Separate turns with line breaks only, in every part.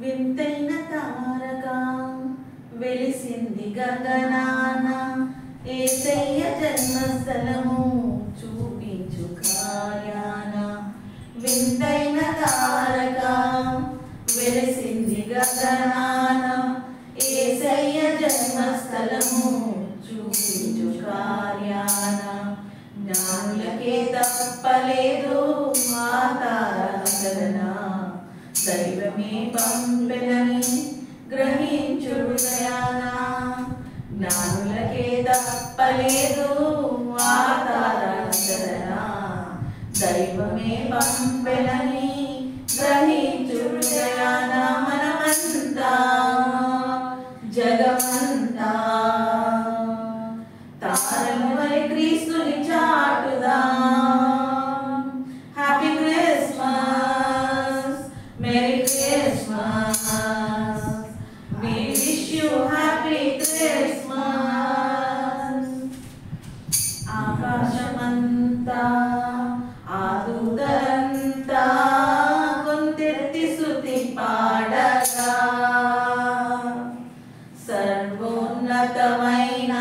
వింతైన తారక వెలిసింది గగనాన యేసయ్య జన్మస్థలము చూపించు కార్యాన. వింతైన తారక వెలిసింది గగనాన యేసయ్య జన్మస్థలము చూపించు కార్యాన. జ్ఞానులకే తప్పలేదు ఆ తారాధరణ, దైవమే పంపెనని గ్రహించు హృదయాన. జ్ఞానులకే తప్పలేదు ఆ తారాధరణ, దైవమే పంపెనని గ్రహించు హృదయాన. మనమంతా జగమంతా తారల వలె క్రీస్తుని చాటుదాం. Happy Christmas, merry Christmas, we wish you happy Christmas. ఆకాశమంతా ఆదుదంతా కొంతెత్తి స్తుతి పాడగా, సర్వోన్నతమైన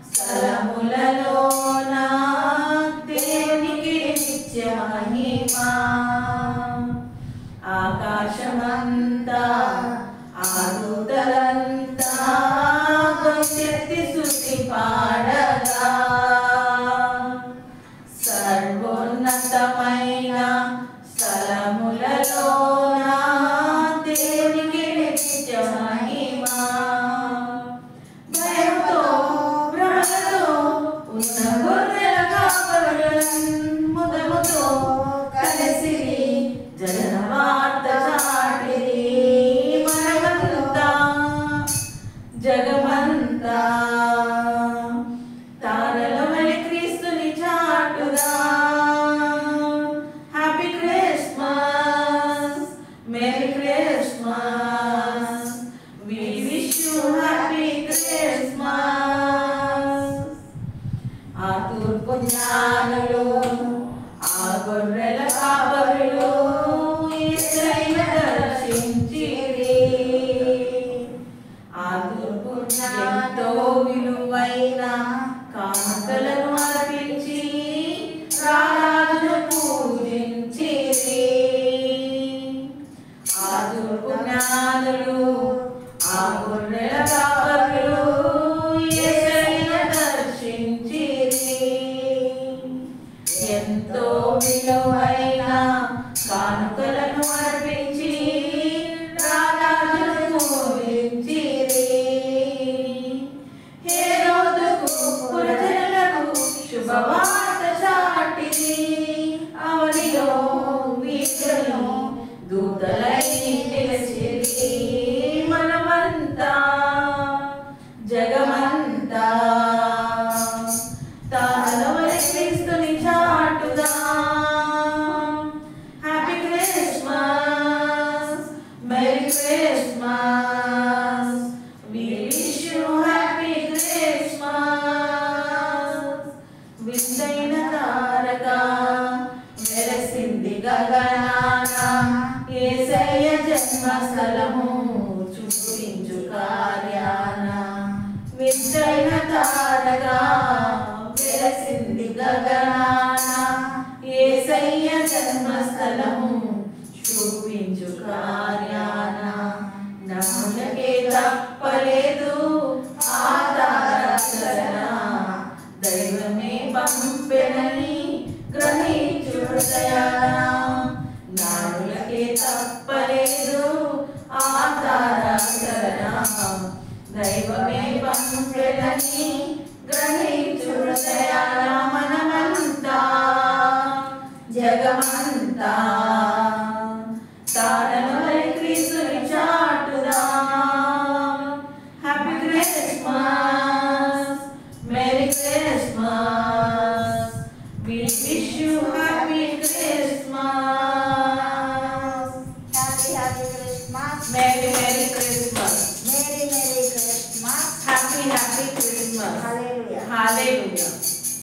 స్థలములలోన దేవునికి నిత్య మహిమా. ఆకాశమంతా ఆదుదంతా కొంతెత్తి స్తుతి పాడగా, సర్వోన్నతమైన స్థలములలోన దేవునికి నిత్య మహిమా. భయంతో భ్రమలతో ఉన్న గొర్రెల కాపరులను ముదముతో కలిసి జన వార్త చాటిరి. మనమంతా జగమంతా తారల వలె క్రీస్తుని చాటుదాం. Happy Christmas, merry Christmas, we wish you happy Christmas. ఆ తూర్పు జ్ఞానులు ఆ గొర్రెల కాపరులు యేసయ్యను దర్శించిరి. ఆ తూర్పు ఎంతో విలువైన కానుకలను అర్పించి రారాజును పూజించిరి. ఆ తూర్పు జ్ఞానులు ఆ గొర్రెల కాపరులు యేసయ్యను దర్శించిరి. ఎంతో విలువైన కానుకలను అర్పించి రారాజును పూజించిరి. హేరోదుకు పురజనులకు శుభవార్త చాటిరి. అవనిలో వీరులను దూతలై నిలిచిరి. మనమంతా జగమంతా తారల వలె క్రీస్తుని చాటుదాం. Happy Christmas, merry Christmas, we wish you happy Christmas. వింతైన తారక వెలసింది గగనాన యేసయ్య జన్మస్థలము చూపించు కార్యాన. వింతైన తారక వెలసింది గగనాన యేసయ్య జన్మస్థలము చూపించు కార్యాన. జ్ఞానులకే తప్పలేదు ఆ తారాధరణ, దైవమే పంపెనని గ్రహించు హృదయాన. జ్ఞానులకే తప్పలేదు ఆ తారాధరణ, దైవమే పంపెనని గ్రహించు హృదయాన. మనమంతా జగమంతా తారల వలె క్రీస్తుని చాటుదాం. Happy Christmas, merry Christmas, we wish you happy